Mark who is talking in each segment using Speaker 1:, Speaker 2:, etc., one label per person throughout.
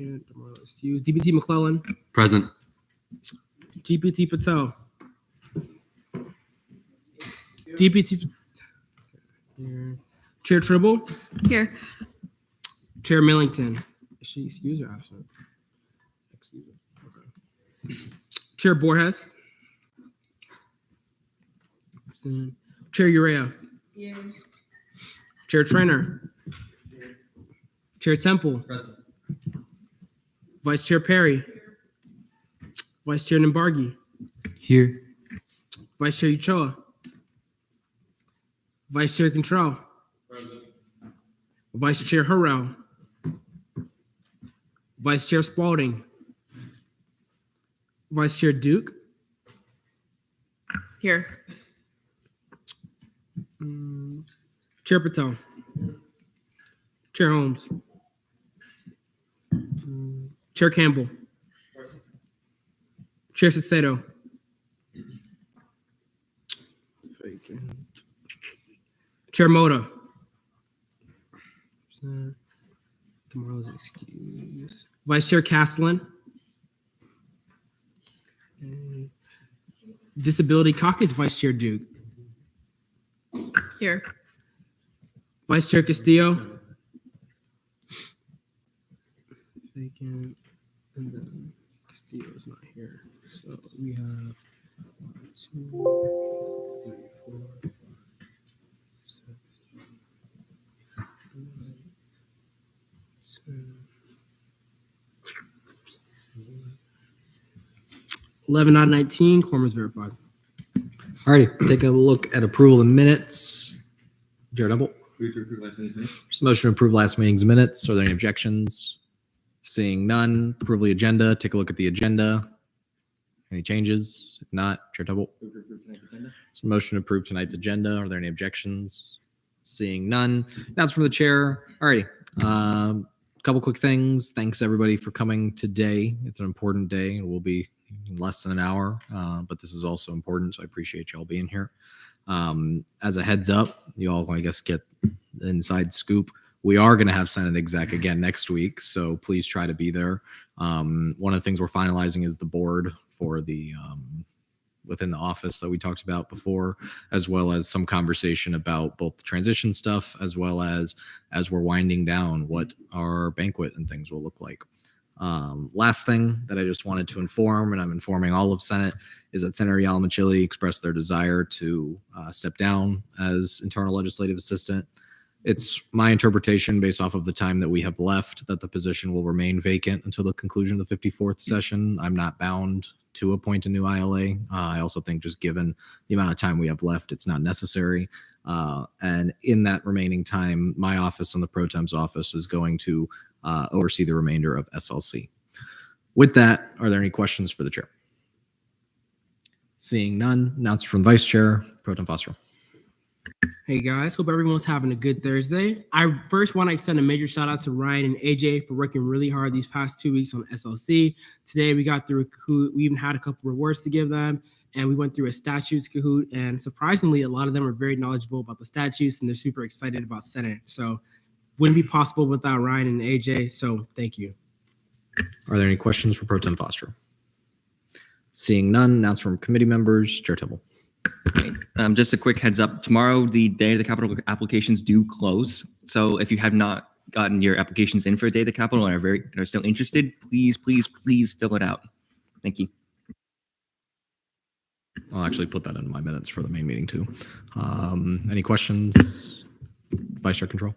Speaker 1: Vacant. DeMarlo excused. DPT McClellan.
Speaker 2: Present.
Speaker 1: GPT Patel. DPT. Here. Chair Tribble.
Speaker 3: Here.
Speaker 1: Chair Millington. Is she excused or absent? Excuse me. Okay. Chair Borges. Absent. Chair Urea.
Speaker 3: Here.
Speaker 1: Chair Trainer.
Speaker 3: Here.
Speaker 1: Chair Temple.
Speaker 2: Present.
Speaker 1: Vice Chair Perry. Vice Chair Nimbargi.
Speaker 2: Here.
Speaker 1: Vice Chair Uchoa. Vice Chair Control.
Speaker 2: Present.
Speaker 1: Vice Chair Harrell. Vice Chair Spalding. Vice Chair Duke.
Speaker 3: Here.
Speaker 1: Chair Patel. Chair Holmes. Chair Campbell. Chair Sacedo. Vacant. Chair Moda. Tomorrow's excuse. Vice Chair Castellan. Disability Caucus, Vice Chair Duke.
Speaker 3: Here.
Speaker 1: Vice Chair Castillo. Vacant. And then Castillo's not here. So we have 1, 2, 3, 4, 5, 6, 7, 11 out of 19. Quorum is verified.
Speaker 4: All righty, take a look at approval of the minutes. Jared Humble. Just motion to approve last meeting's minutes. Are there any objections? Seeing none, approve the agenda. Take a look at the agenda. Any changes? If not, Chair Humble. So motion to approve tonight's agenda. Are there any objections? Seeing none. Now it's from the chair. All righty. Couple quick things. Thanks everybody for coming today. It's an important day. It will be in less than an hour, but this is also important, so I appreciate y'all being here. As a heads up, you all, I guess, get the inside scoop. We are going to have Senate Exec again next week, so please try to be there. One of the things we're finalizing is the board for the within the office that we talked about before, as well as some conversation about both the transition stuff, as well as we're winding down what our banquet and things will look like. Last thing that I just wanted to inform, and I'm informing all of Senate, is that Senator Yalamachili expressed their desire to step down as internal legislative assistant. It's my interpretation, based off of the time that we have left, that the position will remain vacant until the conclusion of the 54th session. I'm not bound to appoint a new ILA. I also think, just given the amount of time we have left, it's not necessary. And in that remaining time, my office and the Pro Tem's office is going to oversee the remainder of SLC. With that, are there any questions for the chair? Seeing none, announce from Vice Chair Pro Tem Foster.
Speaker 1: Hey guys, hope everyone's having a good Thursday. I first want to extend a major shout out to Ryan and AJ for working really hard these past 2 weeks on SLC. Today we got through a Kahoot. We even had a couple of rewards to give them, and we went through a statutes Kahoot, and surprisingly, a lot of them are very knowledgeable about the statutes, and they're super excited about Senate. So wouldn't be possible without Ryan and AJ, so thank you.
Speaker 4: Are there any questions for Pro Tem Foster? Seeing none, announce from committee members. Chair Tibble.
Speaker 2: Okay. Just a quick heads up. Tomorrow, the day of the Capitol applications do close. So if you have not gotten your applications in for a day of the Capitol and are still interested, please fill it out. Thank you.
Speaker 4: I'll actually put that in my minutes for the main meeting too. Any questions? Vice Chair Control.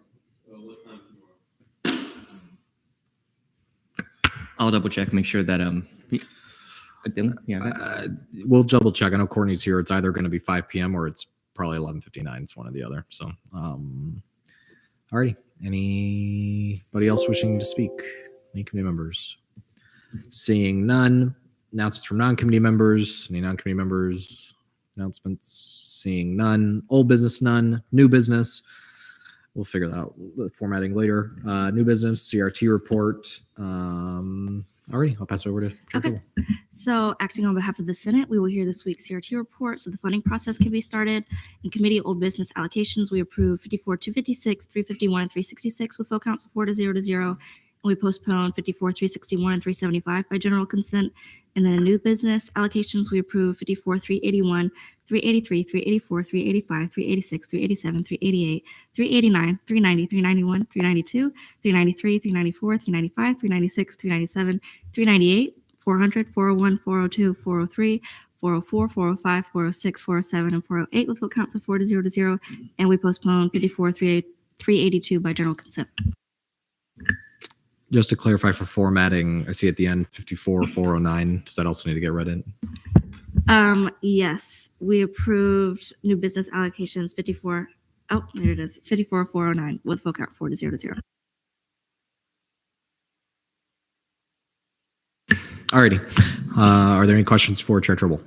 Speaker 2: I'll double check, make sure that
Speaker 4: we'll double check. I know Courtney's here. It's either going to be 5 p.m. or it's probably 11:59. It's one or the other. So, alrighty. Anybody else wishing to speak? Any committee members? Seeing none. Announcements from non-committee members. Any non-committee members? Announcements. Seeing none. Old business, none. New business. We'll figure that out, the formatting later. New business, CRT report. Alrighty, I'll pass it over to Chair
Speaker 5: Okay.
Speaker 4: Cole.
Speaker 5: So acting on behalf of the Senate, we will hear this week's CRT report so the funding process can be started. In committee old business allocations, we approve 54, 256, 351, and 366 with vote counts of 4 to 0 to 0. We postponed 54,361 and 375 by general consent. And then in new business allocations, we approved 54,381, 383, 384, 385, 386, 387, 388, 389, 390, 391, 392, 393, 394, 395, 396, 397, 398, 400, 401, 402, 403, 404, 405, 406, 407, and 408 with vote counts of 4-0 to 0. And we postponed 54,382 by general consent.
Speaker 4: Just to clarify for formatting, I see at the end 54,409. Does that also need to get read in?
Speaker 5: Yes, we approved new business allocations 54. Oh, there it is. 54,409 with vote count 4-0 to 0.
Speaker 4: Alrighty. Are there any questions for Chair Tribble?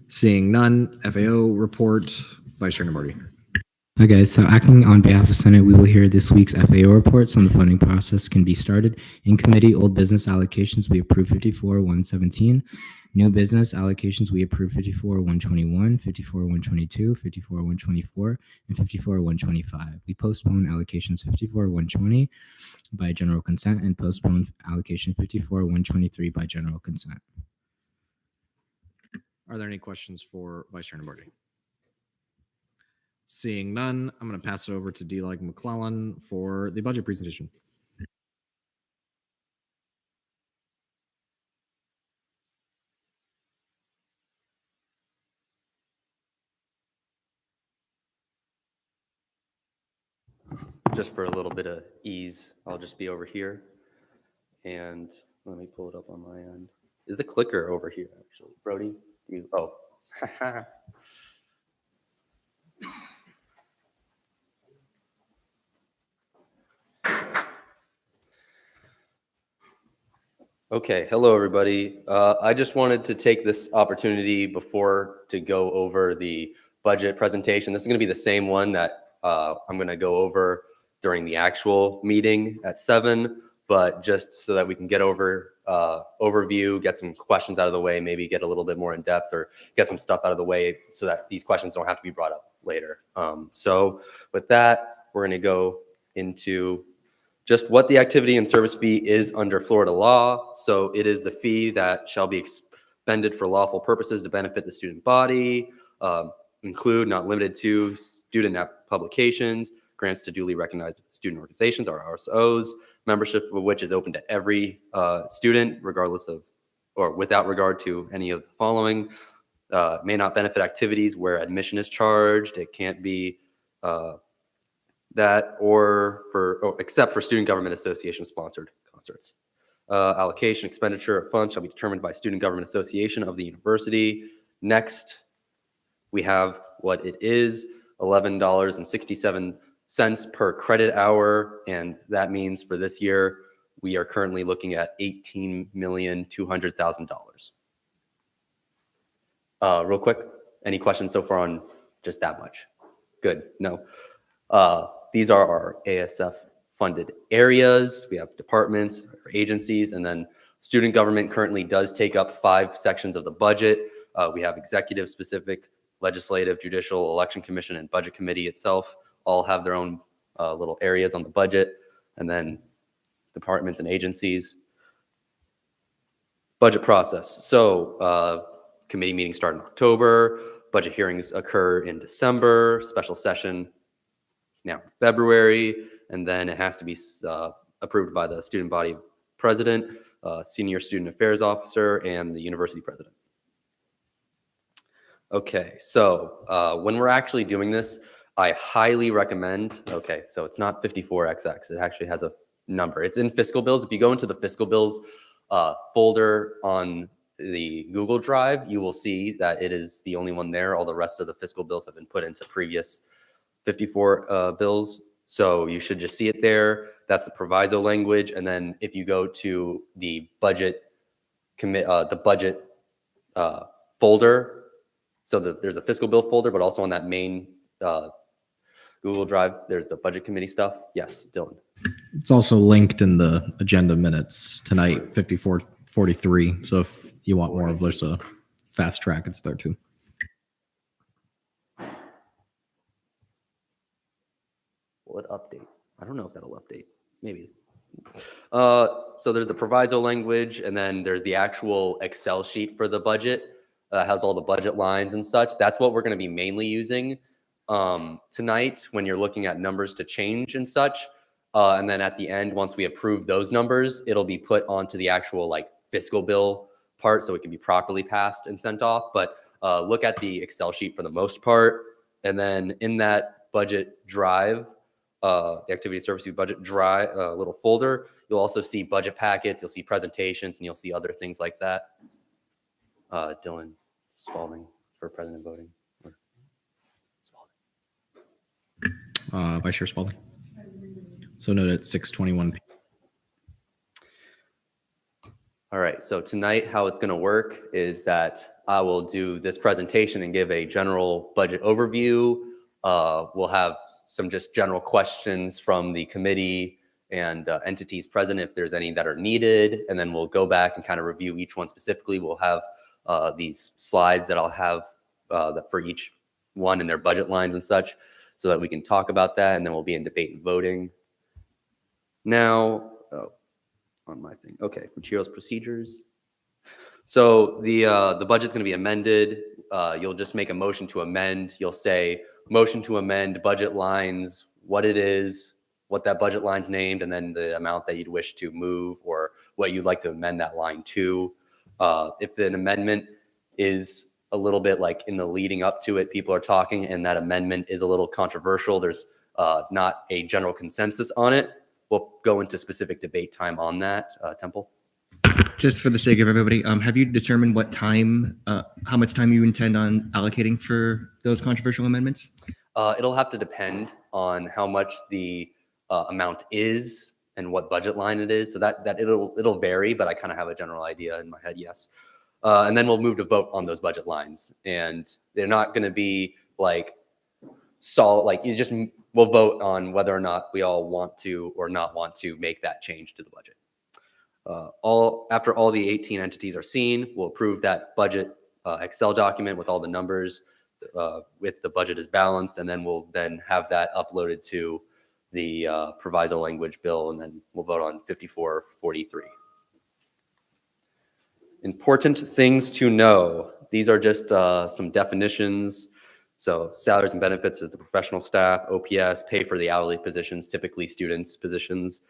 Speaker 4: Seeing none, FAO report, Vice Chair Navardi.
Speaker 1: Okay, so acting on behalf of Senate, we will hear this week's FAO reports on the funding process can be started. In committee, old business allocations, we approve 54,117. New business allocations, we approve 54,121, 54,122, 54,124, and 54,125. We postpone allocations 54,120 by general consent and postpone allocation 54,123 by general consent.
Speaker 4: Are there any questions for Vice Chair Navardi? Seeing none, I'm going to pass it over to D-Leg McClellan for the budget presentation.
Speaker 3: Just for a little bit of ease, I'll just be over here. And let me pull it up on my end. Is the clicker over here, actually? Brody, you, oh. Okay, hello everybody. I just wanted to take this opportunity before to go over the budget presentation. This is going to be the same one that I'm going to go over during the actual meeting at 7, but just so that we can get over overview, get some questions out of the way, maybe get a little bit more in depth or get some stuff out of the way so that these questions don't have to be brought up later. So with that, we're going to go into just what the activity and service fee is under Florida law. So it is the fee that shall be expended for lawful purposes to benefit the student body, include, not limited to, student publications, grants to duly recognized student organizations, or RSOs, membership of which is open to every student, regardless of, or without regard to any of the following. May not benefit activities where admission is charged. It can't be that except for student government association sponsored concerts. Allocation expenditure of funds shall be determined by student government association of the university. Next, we have what it is, $11.67 per credit hour. And that means for this year, we are currently looking at $18,200,000. Real quick, any questions so far on just that much? Good, no. These are our ASF funded areas. We have departments, agencies, and then student government currently does take up 5 sections of the budget. We have executive specific, legislative, judicial, election commission, and budget committee itself all have their own little areas on the budget, and then departments and agencies. Budget process. So committee meetings start in October, budget hearings occur in December, special session now in February, and then it has to be approved by the student body president, senior student affairs officer, and the university president. Okay, so when we're actually doing this, I highly recommend, okay, so it's not 54XX, it actually has a number. It's in fiscal bills. If you go into the fiscal bills folder on the Google Drive, you will see that it is the only one there. All the rest of the fiscal bills have been put into previous 54 bills. So you should just see it there. That's the proviso language. And then if you go to the budget folder, so there's a fiscal bill folder, but also on that main Google Drive, there's the budget committee stuff. Yes, Dylan.
Speaker 4: It's also linked in the agenda minutes tonight, 5443. So if you want more of this, a fast track, it's there too.
Speaker 3: Will it update? I don't know if that'll update. Maybe. So there's the proviso language, and then there's the actual Excel sheet for the budget. Has all the budget lines and such. That's what we're going to be mainly using tonight when you're looking at numbers to change and such. And then at the end, once we approve those numbers, it'll be put onto the actual like fiscal bill part so it can be properly passed and sent off. But look at the Excel sheet for the most part. And then in that budget drive, the activity service fee budget drive little folder, you'll also see budget packets, you'll see presentations, and you'll see other things like that. Dylan Spalding for president voting.
Speaker 4: Vice Chair Spalding. So noted at 6:21 p.m.
Speaker 3: All right, so tonight how it's going to work is that I will do this presentation and give a general budget overview. We'll have some just general questions from the committee and entities present if there's any that are needed, and then we'll go back and kind of review each one specifically. We'll have these slides that I'll have for each one in their budget lines and such so that we can talk about that, and then we'll be in debate and voting. Now, on my thing. Okay, materials procedures. So the budget's going to be amended. You'll just make a motion to amend. You'll say motion to amend budget lines, what it is, what that budget line's named, and then the amount that you'd wish to move or what you'd like to amend that line to. If an amendment is a little bit like in the leading up to it, people are talking and that amendment is a little controversial, there's not a general consensus on it, we'll go into specific debate time on that. Temple?
Speaker 2: Just for the sake of everybody, have you determined what time, how much time you intend on allocating for those controversial amendments?
Speaker 3: It'll have to depend on how much the amount is and what budget line it is. So that it'll vary, but I kind of have a general idea in my head, yes. And then we'll move to vote on those budget lines. And they're not going to be like solid, like we'll vote on whether or not we all want to or not want to make that change to the budget. After all the 18 entities are seen, we'll approve that budget Excel document with all the numbers, if the budget is balanced, and then we'll have that uploaded to the proviso language bill, and then we'll vote on 5443. Important things to know. These are just some definitions. So salaries and benefits of the professional staff, OPS, pay for the hourly positions, typically students' positions.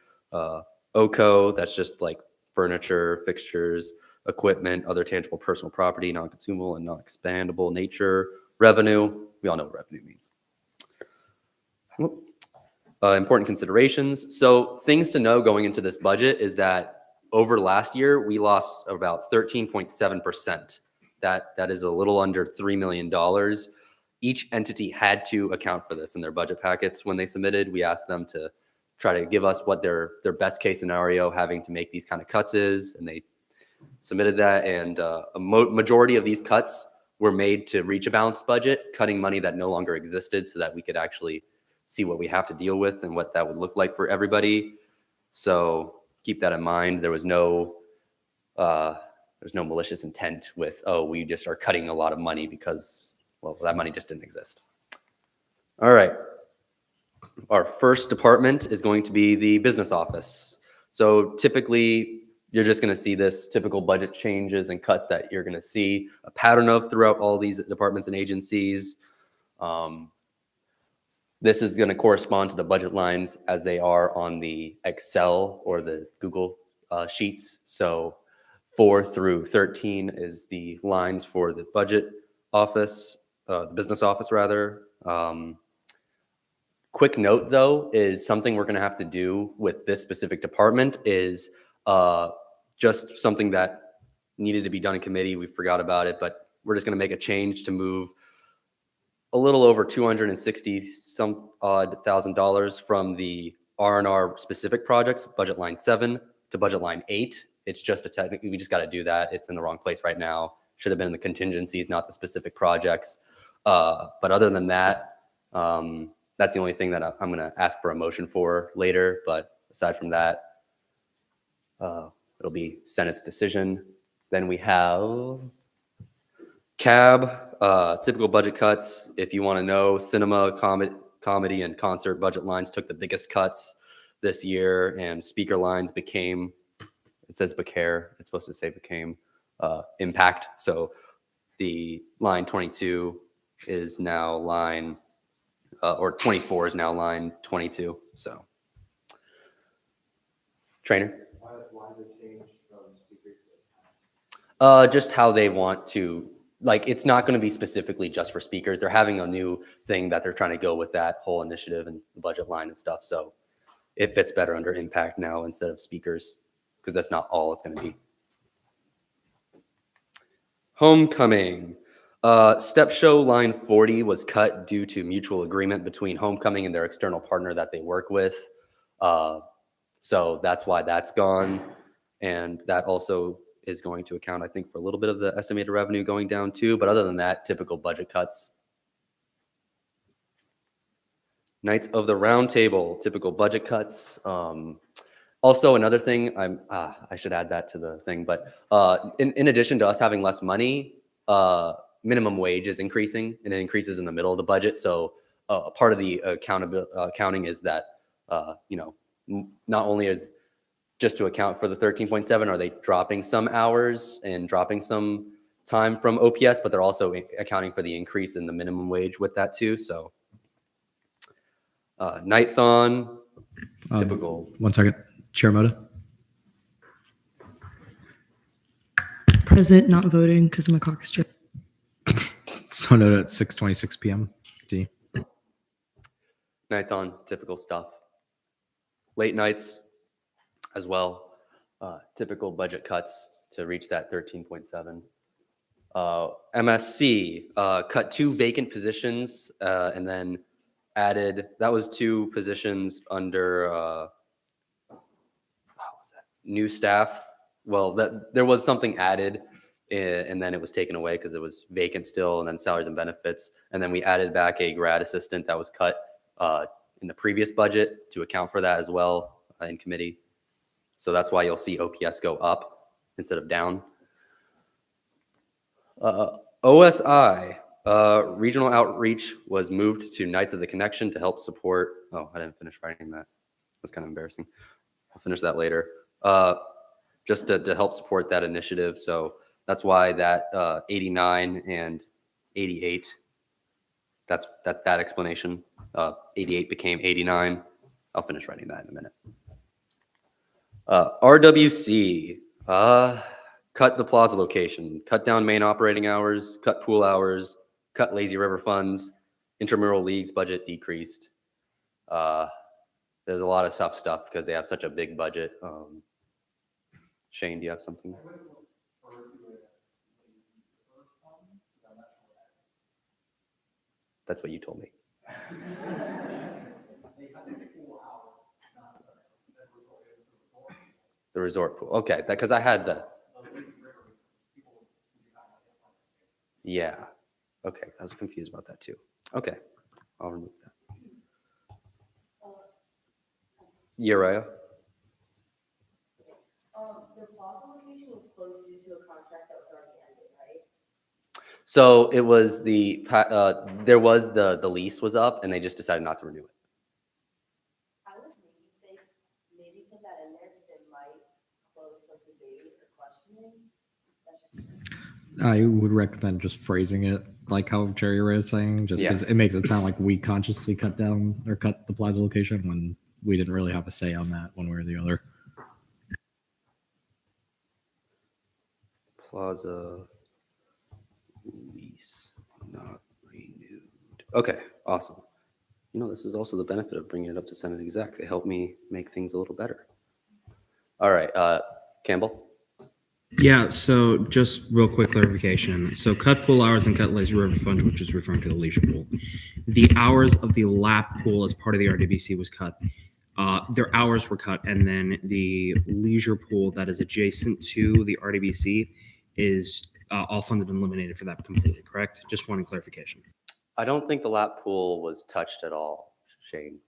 Speaker 3: OCO, that's just like furniture, fixtures, equipment, other tangible personal property, non-consumable and non-expandable nature. Revenue, we all know what revenue means. Important considerations. So things to know going into this budget is that over last year, we lost about 13.7%. That is a little under $3 million. Each entity had to account for this in their budget packets when they submitted. We asked them to try to give us what their best case scenario having to make these kind of cuts is, and they submitted that. And a majority of these cuts were made to reach a balanced budget, cutting money that no longer existed so that we could actually see what we have to deal with and what that would look like for everybody. So keep that in mind. There was no malicious intent with, oh, we just are cutting a lot of money because, well, that money just didn't exist. All right. Our first department is going to be the business office. So typically, you're just going to see this typical budget changes and cuts that you're going to see a pattern of throughout all these departments and agencies. This is going to correspond to the budget lines as they are on the Excel or the Google Sheets. So 4 through 13 is the lines for the budget office, the business office rather. Quick note though, is something we're going to have to do with this specific department is just something that needed to be done in committee. We forgot about it, but we're just going to make a change to move a little over $260,000 from the R&R specific projects, budget line 7 to budget line 8. It's just we just got to do that. It's in the wrong place right now. Should have been in the contingencies, not the specific projects. But other than that, that's the only thing that I'm going to ask for a motion for later. But aside from that, it'll be Senate's decision. Then we have CAB, typical budget cuts. If you want to know, cinema, comedy, and concert budget lines took the biggest cuts. this year, and speaker lines became, it says Becare, it's supposed to say became impact. So the line 22 is now line, or 24 is now line 22. So, Trainer?
Speaker 6: Why the change from speakers?
Speaker 3: Just how they want to, like, it's not going to be specifically just for speakers. They're having a new thing that they're trying to go with that whole initiative and the budget line and stuff. So it fits better under impact now instead of speakers, because that's not all it's going to be. Homecoming. Step show line 40 was cut due to mutual agreement between Homecoming and their external partner that they work with. So that's why that's gone. And that also is going to account, I think, for a little bit of the estimated revenue going down too. But other than that, typical budget cuts. Knights of the Round Table, typical budget cuts. Also, another thing, I should add that to the thing, but in addition to us having less money, minimum wage is increasing, and it increases in the middle of the budget. So part of the accounting is that, not only is just to account for the 13.7, are they dropping some hours and dropping some time from OPS, but they're also accounting for the increase in the minimum wage with that too. So Nighthon, typical.
Speaker 4: 1 second. Chair Moda.
Speaker 7: Present, not voting because I'm a caucus chair.
Speaker 4: So noted at 6:26 p.m. D.
Speaker 3: Nighthon, typical stuff. Late nights as well. Typical budget cuts to reach that 13.7. MSC cut 2 vacant positions and then added, that was 2 positions under what was that? New staff. Well, there was something added and then it was taken away because it was vacant still, and then salaries and benefits. And then we added back a grad assistant that was cut in the previous budget to account for that as well in committee. So that's why you'll see OPS go up instead of down. OSI, regional outreach was moved to Knights of the Connection to help support. Oh, I didn't finish writing that. That's kind of embarrassing. I'll finish that later. Just to help support that initiative. So that's why that 89 and 88, that's that explanation. 88 became 89. I'll finish writing that in a minute. RWC, cut the plaza location, cut down main operating hours, cut pool hours, cut lazy river funds, intramural leagues budget decreased. There's a lot of tough stuff because they have such a big budget. Shane, do you have something? That's what you told me. The resort pool. Okay, because I had the. Yeah. Okay, I was confused about that too. Okay, I'll remove that. Uriah.
Speaker 8: The plaza location was closed due to a contract that was already ended, right?
Speaker 3: So it was there was the lease was up and they just decided not to renew it.
Speaker 8: I would maybe put that in there because it might close some debate or questioning.
Speaker 4: I would recommend just phrasing it like how Jerry Ray is saying, just because it makes it sound like we consciously cut down or cut the plaza location when we didn't really have a say on that one way or the other.
Speaker 3: Plaza lease not renewed. Okay, awesome. This is also the benefit of bringing it up to Senate Exec. They help me make things a little better. All right, Campbell.
Speaker 9: Yeah, so just real quick clarification. So cut pool hours and cut lazy river funds, which is referring to the leisure pool. The hours of the lap pool as part of the RDBC was cut. Their hours were cut, and then the leisure pool that is adjacent to the RDBC is all funds have been eliminated for that completely, correct? Just wanting clarification.
Speaker 3: I don't think the lap pool was touched at all, Shane.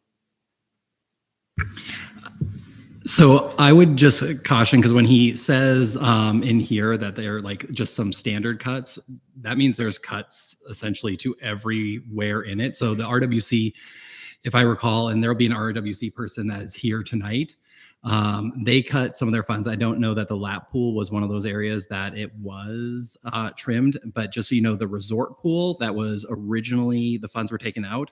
Speaker 10: So I would just caution, because when he says in here that they're like just some standard cuts, that means there's cuts essentially to everywhere in it. So the RWC if I recall, and there'll be an RWC person that is here tonight. They cut some of their funds. I don't know that the lap pool was one of those areas that it was trimmed, but just so you know, the resort pool that was originally the funds were taken out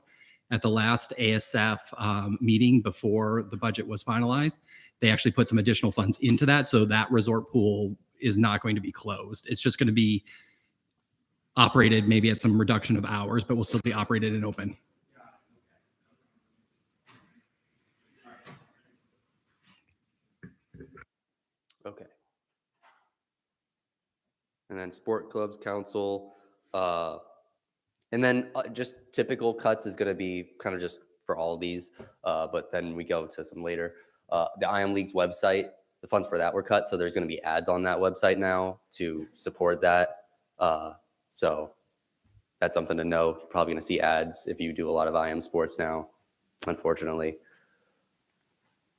Speaker 10: at the last ASF meeting before the budget was finalized. They actually put some additional funds into that, so that resort pool is not going to be closed. It's just going to be operated maybe at some reduction of hours, but will still be operated and open.
Speaker 3: Okay. And then sport clubs council, and then just typical cuts is going to be kind of just for all of these, but then we go to some later. The IM League's website, the funds for that were cut, so there's going to be ads on that website now to support that. So that's something to know. You're probably going to see ads if you do a lot of IM sports now, unfortunately.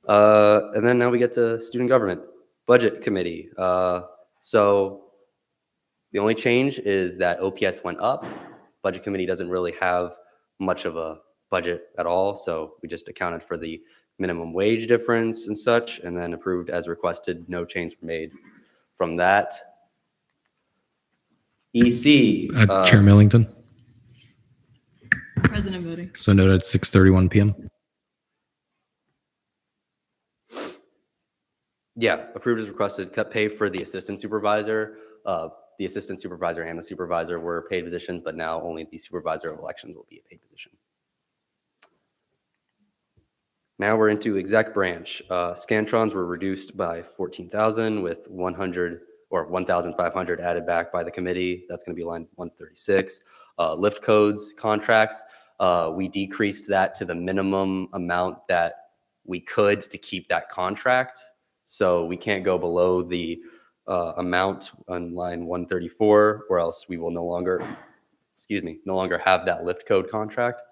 Speaker 3: And then now we get to student government budget committee. So the only change is that OPS went up. Budget committee doesn't really have much of a budget at all, so we just accounted for the minimum wage difference and such, and then approved as requested. No change made from that. EC.
Speaker 4: Chair Millington.
Speaker 7: President voting.
Speaker 4: So noted at 6:31 p.m.
Speaker 3: Yeah, approved as requested. Cut pay for the assistant supervisor. The assistant supervisor and the supervisor were paid positions, but now only the supervisor of elections will be a paid position. Now we're into exec branch. Scantrons were reduced by 14,000 with 100 or 1,500 added back by the committee. That's going to be line 136. Lift codes contracts. We decreased that to the minimum amount that we could to keep that contract. So we can't go below the amount on line 134, or else we will no longer have that lift code contract.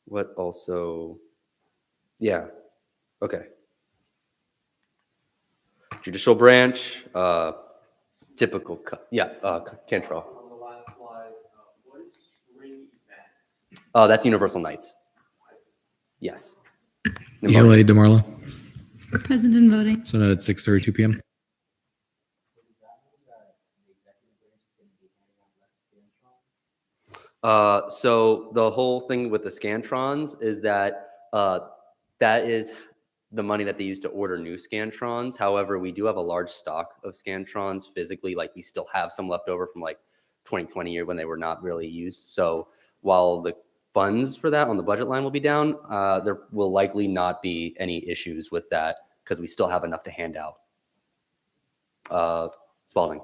Speaker 3: What also? Yeah. Okay. Judicial branch, typical cut. Yeah, Cantrell.
Speaker 6: On the last slide, what is spring event?
Speaker 3: That's Universal Nights. Yes.
Speaker 4: ELA DeMarla.
Speaker 7: President voting.
Speaker 4: So noted at 6:32 p.m.
Speaker 3: So the whole thing with the Scantrons is that that is the money that they use to order new Scantrons. However, we do have a large stock of Scantrons physically. Like we still have some left over from like 2020 year when they were not really used. So while the funds for that on the budget line will be down, there will likely not be any issues with that because we still have enough to hand out. Spalding.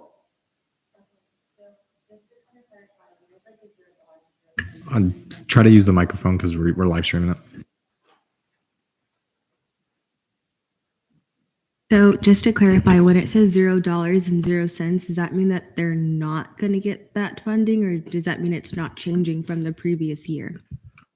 Speaker 4: Try to use the microphone because we're live streaming it.
Speaker 11: So just to clarify, when it says $0.00, does that mean that they're not going to get that funding, or does that mean it's not changing from the previous year?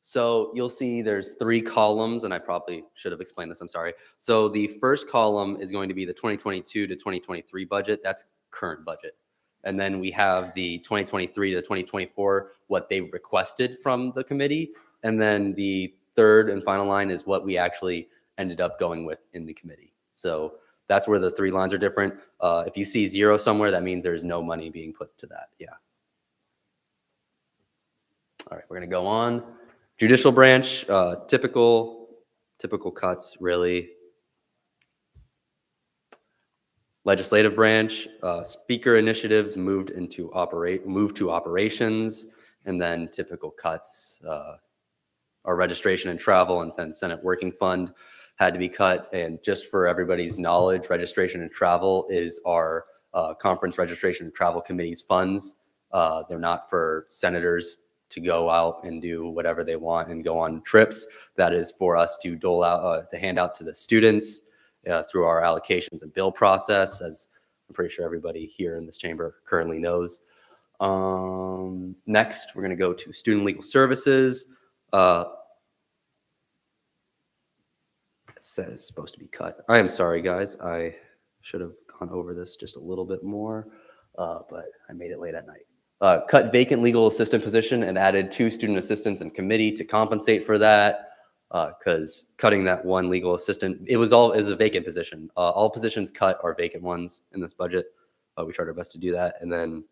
Speaker 3: So you'll see there's 3 columns, and I probably should have explained this, I'm sorry. So the first column is going to be the 2022 to 2023 budget. That's current budget. And then we have the 2023 to 2024, what they requested from the committee. And then the third and final line is what we actually ended up going with in the committee. So that's where the 3 lines are different. If you see 0 somewhere, that means there's no money being put to that. Yeah. All right, we're going to go on. Judicial branch, typical cuts, really. Legislative branch, speaker initiatives moved to operations, and then typical cuts. Our registration and travel and then Senate Working Fund had to be cut. And just for everybody's knowledge, registration and travel is our conference registration and travel committee's funds. They're not for senators to go out and do whatever they want and go on trips. That is for us to dole out, to hand out to the students through our allocations and bill process, as I'm pretty sure everybody here in this chamber currently knows. Next, we're going to go to student legal services. It says supposed to be cut. I am sorry, guys. I should have gone over this just a little bit more, but I made it late at night. cut vacant legal assistant position and added 2 student assistants in committee to compensate for that. Because cutting that one legal assistant, it was a vacant position. All positions cut are vacant ones in this budget. We tried our best to do that. And then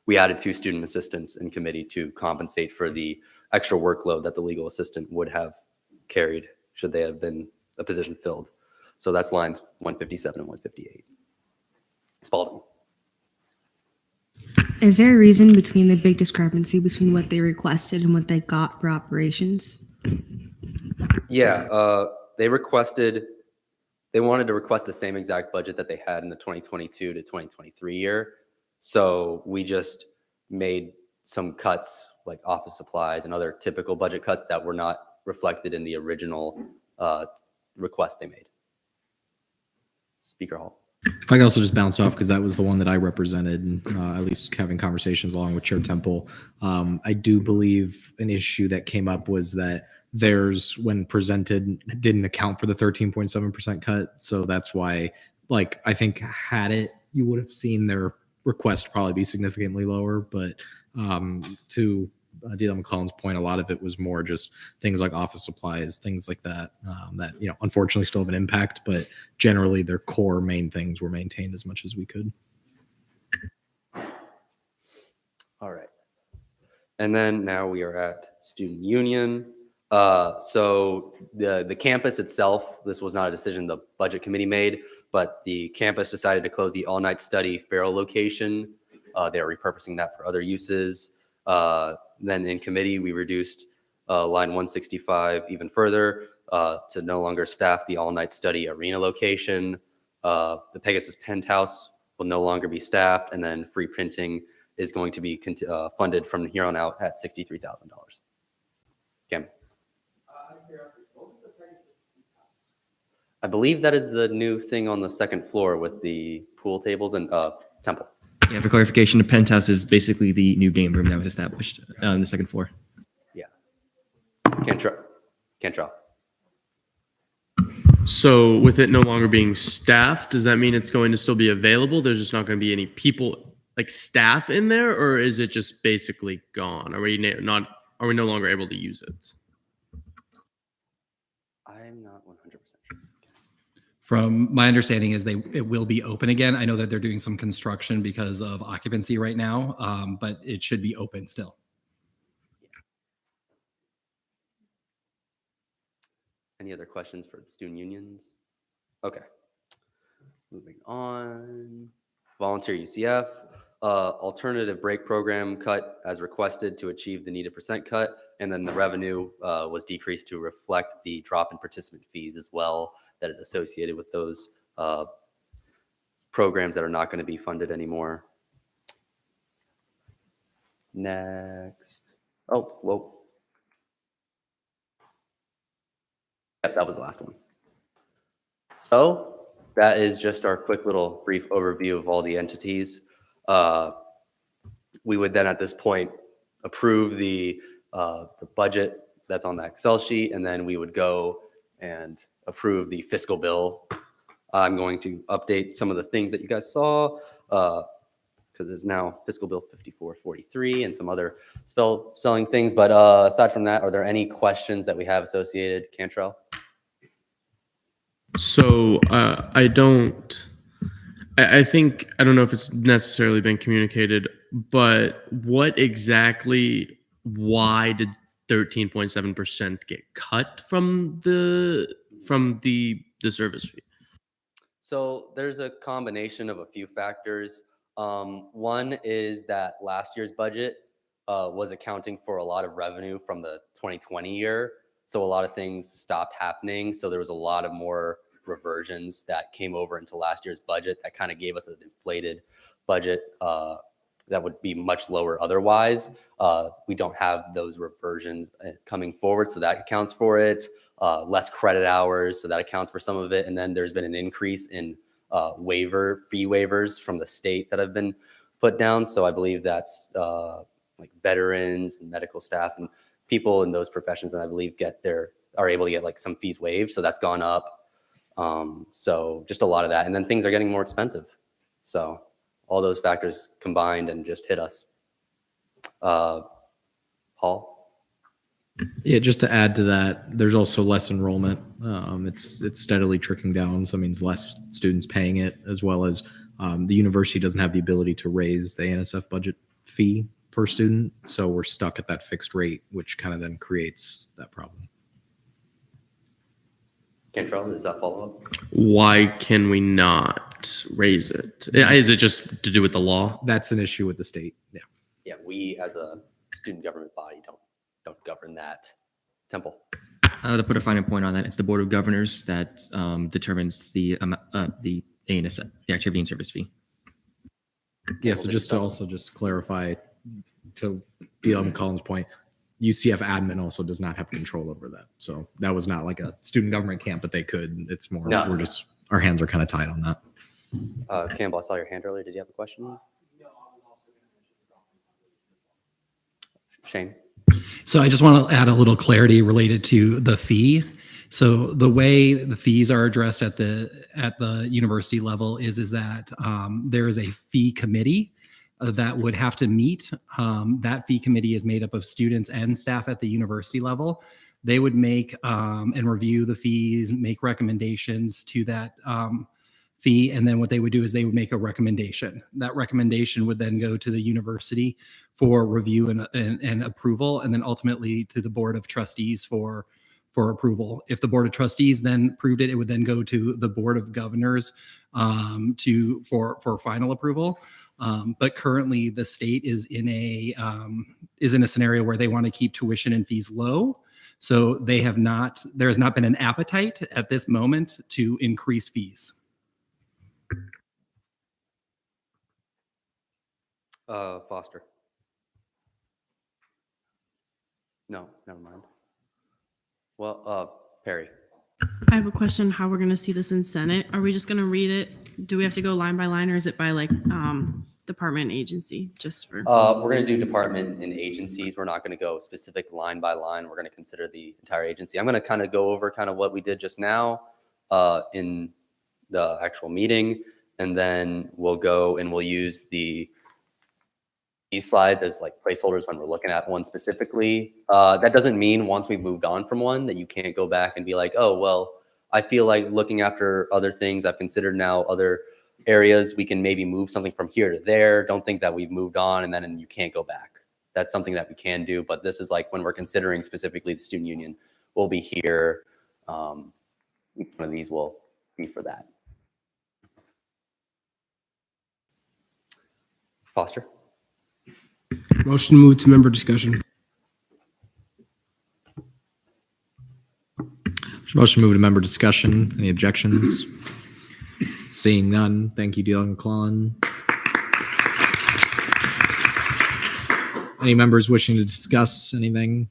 Speaker 3: we added 2 student assistants in committee to compensate for the extra workload that the legal assistant would have carried should they have been a position filled. So that's lines 157 and 158. Spalding.
Speaker 11: Is there a reason between the big discrepancy between what they requested and what they got for operations?
Speaker 3: Yeah, they wanted to request the same exact budget that they had in the 2022 to 2023 year. So we just made some cuts like office supplies and other typical budget cuts that were not reflected in the original request they made. Speaker Hall.
Speaker 4: If I could also just bounce off, because that was the one that I represented, at least having conversations along with Chair Temple. I do believe an issue that came up was that theirs, when presented, didn't account for the 13.7% cut. So that's why, like, I think had it, you would have seen their request probably be significantly lower. But to D.L. McClellan's point, a lot of it was more just things like office supplies, things like that, that, unfortunately still have an impact, but generally their core main things were maintained as much as we could.
Speaker 3: All right. And then now we are at student union. So the campus itself, this was not a decision the budget committee made, but the campus decided to close the all-night study Farrell location. They're repurposing that for other uses. Then in committee, we reduced line 165 even further to no longer staff the all-night study arena location. The Pegasus Penthouse will no longer be staffed, and then free printing is going to be funded from here on out at $63,000. Cam. I believe that is the new thing on the second floor with the pool tables and Temple.
Speaker 2: Yeah, for clarification, the penthouse is basically the new game room that was established on the second floor.
Speaker 3: Yeah. Cantrell.
Speaker 12: So with it no longer being staffed, does that mean it's going to still be available? There's just not going to be any people like staff in there, or is it just basically gone? Are we no longer able to use it?
Speaker 3: I'm not 100% sure.
Speaker 10: From my understanding is it will be open again. I know that they're doing some construction because of occupancy right now, but it should be open still.
Speaker 3: Any other questions for the student unions? Okay. Moving on. Volunteer UCF. Alternative break program cut as requested to achieve the needed percent cut. And then the revenue was decreased to reflect the drop in participant fees as well that is associated with those programs that are not going to be funded anymore. Next. Oh, whoa. Yep, that was the last one. So that is just our quick little brief overview of all the entities. We would then at this point approve the budget that's on the Excel sheet, and then we would go and approve the fiscal bill. I'm going to update some of the things that you guys saw because it's now fiscal bill 5443 and some other spelling things. But aside from that, are there any questions that we have associated, Cantrell?
Speaker 12: So I think, I don't know if it's necessarily been communicated, but why did 13.7% get cut from the service fee?
Speaker 3: So there's a combination of a few factors. One is that last year's budget was accounting for a lot of revenue from the 2020 year. So a lot of things stopped happening. So there was a lot of more reversions that came over into last year's budget that kind of gave us an inflated budget that would be much lower otherwise. We don't have those reversions coming forward, so that accounts for it. Less credit hours, so that accounts for some of it. And then there's been an increase in fee waivers from the state that have been put down. So I believe that's like veterans and medical staff and people in those professions, and I believe are able to get like some fees waived. So that's gone up. So just a lot of that. And then things are getting more expensive. So all those factors combined and just hit us. Paul?
Speaker 4: Yeah, just to add to that, there's also less enrollment. It's steadily trickling down, so it means less students paying it, as well as the university doesn't have the ability to raise the ANSF budget fee per student, so we're stuck at that fixed rate, which kind of then creates that problem.
Speaker 3: Cantrell, does that follow up?
Speaker 12: Why can we not raise it? Is it just to do with the law?
Speaker 4: That's an issue with the state. Yeah.
Speaker 3: Yeah, we as a student government body don't govern that. Temple.
Speaker 2: To put a finer point on that, it's the Board of Governors that determines the ANSF, the activity and service fee.
Speaker 4: Yeah, so just to also just clarify, to deal with Colin's point, UCF admin also does not have control over that. So that was not like a student government camp, but they could. It's more,
Speaker 3: No.
Speaker 4: we're just, our hands are kind of tied on that.
Speaker 3: Campbell, I saw your hand earlier. Did you have a question? Shane?
Speaker 10: So I just want to add a little clarity related to the fee. So the way the fees are addressed at the university level is that there is a fee committee that would have to meet. That fee committee is made up of students and staff at the university level. They would make and review the fees, make recommendations to that fee, and then what they would do is they would make a recommendation. That recommendation would then go to the university for review and approval, and then ultimately to the Board of Trustees for approval. If the Board of Trustees then approved it, it would then go to the Board of Governors for final approval. But currently, the state is in a scenario where they want to keep tuition and fees low. So there has not been an appetite at this moment to increase fees.
Speaker 3: Foster. No, never mind. Well, Perry.
Speaker 13: I have a question how we're going to see this in Senate. Are we just going to read it? Do we have to go line by line, or is it by like department and agency? Just for
Speaker 3: We're going to do department and agencies. We're not going to go specific line by line. We're going to consider the entire agency. I'm going to kind of go over kind of what we did just now in the actual meeting, and then we'll go and we'll use these slides as like placeholders when we're looking at one specifically. That doesn't mean once we've moved on from one that you can't go back and be like, oh, well, I feel like looking after other things, I've considered now other areas, we can maybe move something from here to there. Don't think that we've moved on and then you can't go back. That's something that we can do, but this is like when we're considering specifically the student union, we'll be here. Each one of these will be for that. Foster?
Speaker 1: Motion to move to member discussion.
Speaker 4: Motion to move to member discussion. Any objections? Seeing none. Thank you, Deal McClellan. Any members wishing to discuss anything?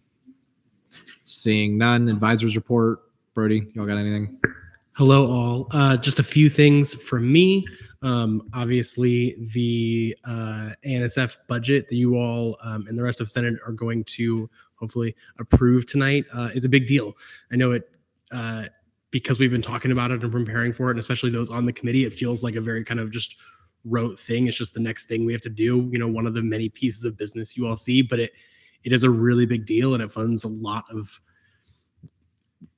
Speaker 4: Seeing none. Advisors report. Brody, y'all got anything?
Speaker 14: Hello, all. Just a few things from me. Obviously, the ANSF budget that you all and the rest of Senate are going to hopefully approve tonight is a big deal. I know it because we've been talking about it and preparing for it, and especially those on the committee, it feels like a very kind of just rote thing. It's just the next thing we have to do. You know, one of the many pieces of business you all see, but it is a really big deal, and it funds a lot of.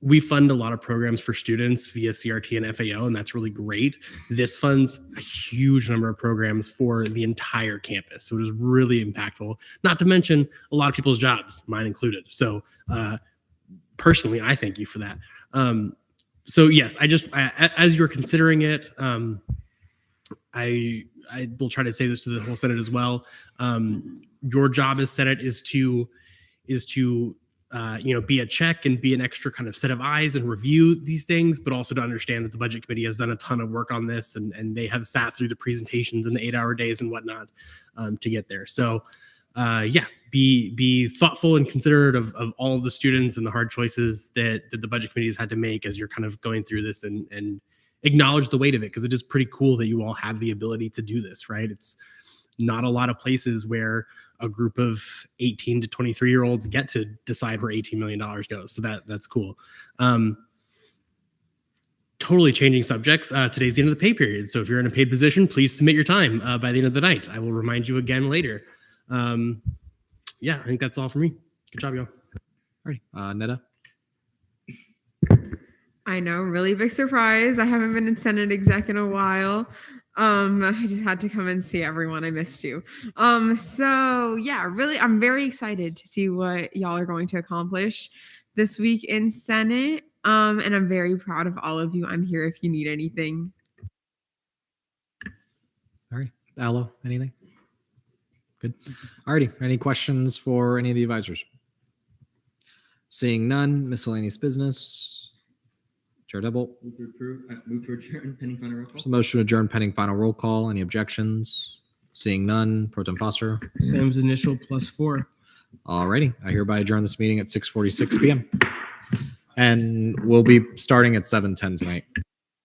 Speaker 14: We fund a lot of programs for students via CRT and FAO, and that's really great. This funds a huge number of programs for the entire campus. So it is really impactful, not to mention a lot of people's jobs, mine included. So personally, I thank you for that. So yes, as you're considering it, I will try to say this to the whole Senate as well. Your job as Senate is to be a check and be an extra kind of set of eyes and review these things, but also to understand that the budget committee has done a ton of work on this and they have sat through the presentations and the 8-hour days and whatnot to get there. So be thoughtful and considerate of all of the students and the hard choices that the budget committee has had to make as you're kind of going through this and acknowledge the weight of it, because it is pretty cool that you all have the ability to do this, right? It's not a lot of places where a group of 18 to 23-year-olds get to decide where $18 million goes. So that's cool. Totally changing subjects. Today's the end of the pay period. So if you're in a paid position, please submit your time by the end of the night. I will remind you again later. yeah, I think that's all for me. Good job, y'all.
Speaker 4: Alrighty. Netta.
Speaker 15: I know, really big surprise. I haven't been in Senate exec in a while. I just had to come and see everyone. I missed you. So yeah, really, I'm very excited to see what y'all are going to accomplish this week in Senate. And I'm very proud of all of you. I'm here if you need anything.
Speaker 4: All right. Allo, anything? Good. Alrighty. Any questions for any of the advisors? Seeing none, miscellaneous business. Chair Double.
Speaker 2: Move to approve. Move to adjourn pending final roll call.
Speaker 4: So motion to adjourn pending final roll call. Any objections? Seeing none. Pro Tem Foster.
Speaker 1: Same as initial +4.
Speaker 4: Alrighty. I hereby adjourn this meeting at 6:46 p.m. And we'll be starting at 7:10 tonight.